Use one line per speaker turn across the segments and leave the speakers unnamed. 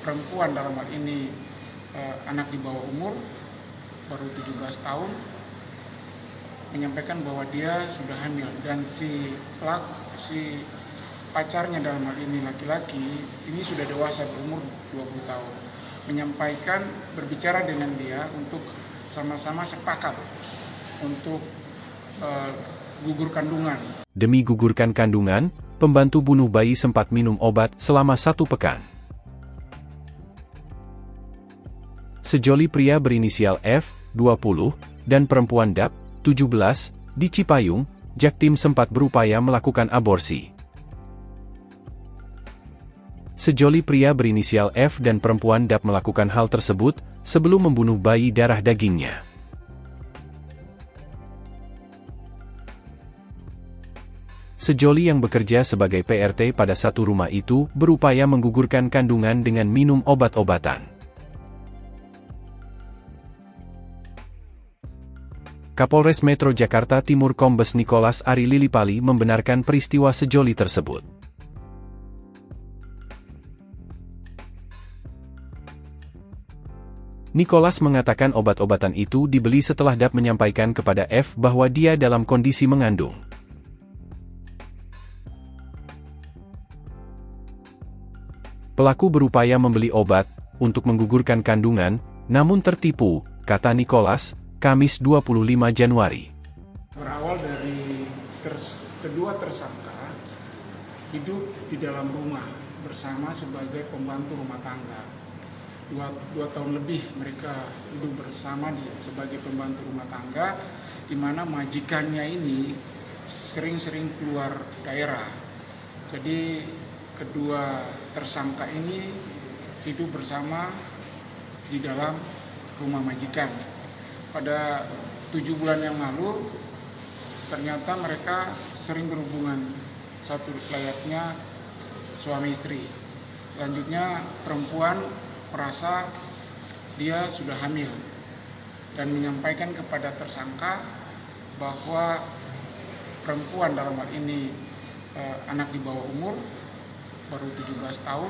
perempuan dalam hal ini anak di bawah umur baru 17 tahun menyampaikan bahwa dia sudah hamil, dan si pacarnya dalam hal ini laki-laki ini sudah dewasa berumur 20 tahun, menyampaikan berbicara dengan dia untuk sama-sama sepakat untuk gugur kandungan.
Demi gugurkan kandungan, pembantu bunuh bayi sempat minum obat selama 1 pekan. Sejoli pria berinisial F, 20, dan perempuan DAP, 17, di Cipayung, Jaktim sempat berupaya melakukan aborsi. Sejoli pria berinisial F dan perempuan DAP melakukan hal tersebut sebelum membunuh bayi darah dagingnya. Sejoli yang bekerja sebagai PRT pada satu rumah itu berupaya menggugurkan kandungan dengan minum obat-obatan. Kapolres Metro Jakarta Timur Kombes Nicholas Ari Lilipali membenarkan peristiwa sejoli tersebut. Nicholas mengatakan obat-obatan itu dibeli setelah DAP menyampaikan kepada F bahwa dia dalam kondisi mengandung. Pelaku berupaya membeli obat untuk menggugurkan kandungan, namun tertipu, kata Nicholas, Kamis 25 Januari.
Berawal dari kedua tersangka hidup di dalam rumah bersama sebagai pembantu rumah tangga. Dua tahun lebih mereka hidup bersama sebagai pembantu rumah tangga, di mana majikannya ini sering-sering keluar daerah. Jadi kedua tersangka ini hidup bersama di dalam rumah majikan. Pada 7 bulan yang lalu, ternyata mereka sering berhubungan satu layaknya suami istri. Selanjutnya perempuan merasa dia sudah hamil dan menyampaikan kepada tersangka bahwa perempuan dalam hal ini anak di bawah umur baru 17 tahun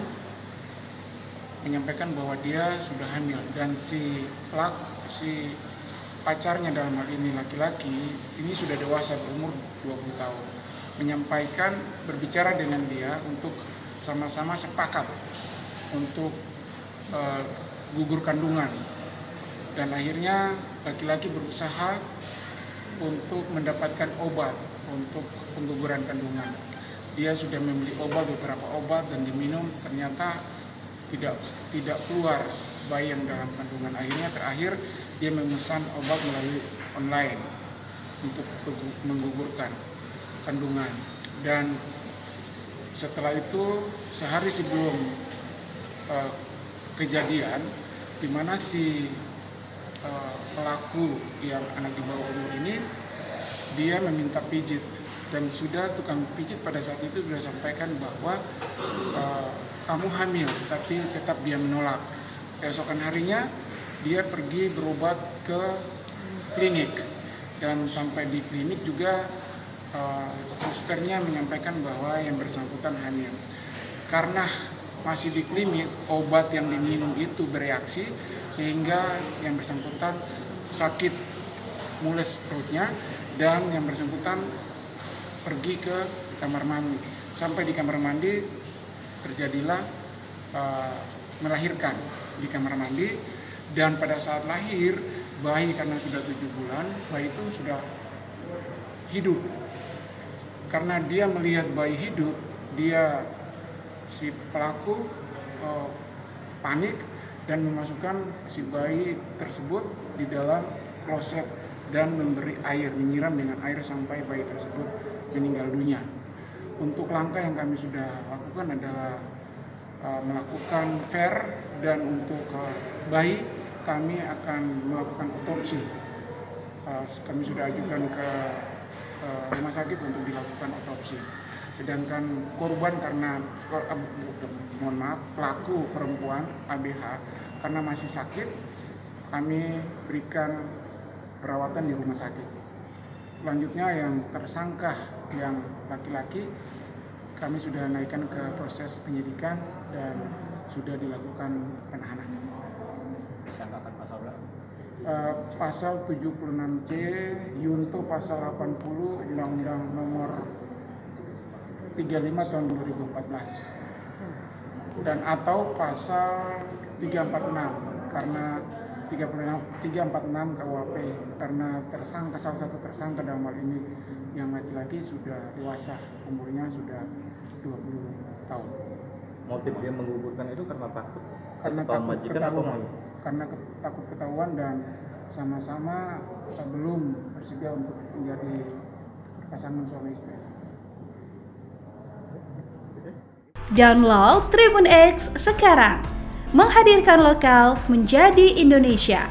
menyampaikan bahwa dia sudah hamil, dan si pacarnya dalam hal ini laki-laki ini sudah dewasa berumur 20 tahun, menyampaikan berbicara dengan dia untuk sama-sama sepakat untuk gugur kandungan, dan akhirnya laki-laki berusaha untuk mendapatkan obat untuk pengguguran kandungan. Dia sudah membeli beberapa obat dan diminum, ternyata tidak keluar bayi yang dalam kandungan. Akhirnya terakhir dia memesan obat melalui online untuk menggugurkan kandungan, dan setelah itu sehari sebelum kejadian, di mana si pelaku yang anak di bawah umur ini dia meminta pijit, dan tukang pijit pada saat itu sudah sampaikan bahwa kamu hamil, tapi tetap dia menolak. Keesokan harinya dia pergi berobat ke klinik, dan sampai di klinik juga susternya menyampaikan bahwa yang bersangkutan hamil. Karena masih di klinik, obat yang diminum itu bereaksi sehingga yang bersangkutan sakit mules perutnya, dan yang bersangkutan pergi ke kamar mandi. Sampai di kamar mandi terjadilah melahirkan di kamar mandi, dan pada saat lahir bayi, karena sudah 7 bulan, bayi itu sudah hidup. Karena dia melihat bayi hidup, si pelaku panik dan memasukkan si bayi tersebut di dalam kloset dan memberi air, menyiram dengan air sampai bayi tersebut meninggal dunia. Untuk langkah yang kami sudah lakukan adalah melakukan fair, dan untuk bayi kami akan melakukan otopsi. Kami sudah ajukan ke rumah sakit untuk dilakukan otopsi. Sedangkan korban pelaku perempuan ABH karena masih sakit, kami berikan perawatan di rumah sakit. Selanjutnya yang tersangka yang laki-laki kami sudah naikkan ke proses penyidikan, dan sudah dilakukan penahanan.
Disangkakan pasal berapa?
Pasal 76C, Yunto pasal 80 Undang-Undang nomor 35 tahun 2014 dan atau pasal 346 karena 346 KUHP karena tersangka, salah satu tersangka dalam hal ini yang laki-laki sudah dewasa, umurnya sudah 20 tahun.
Motif dia menggugurkan itu karena takut?
Karena
Ketahuan
takut
majikan atau
ketahuan, karena takut ketahuan dan sama-sama belum bersedia untuk menjadi pasangan suami istri.
Download Tribun X sekarang, menghadirkan lokal menjadi Indonesia.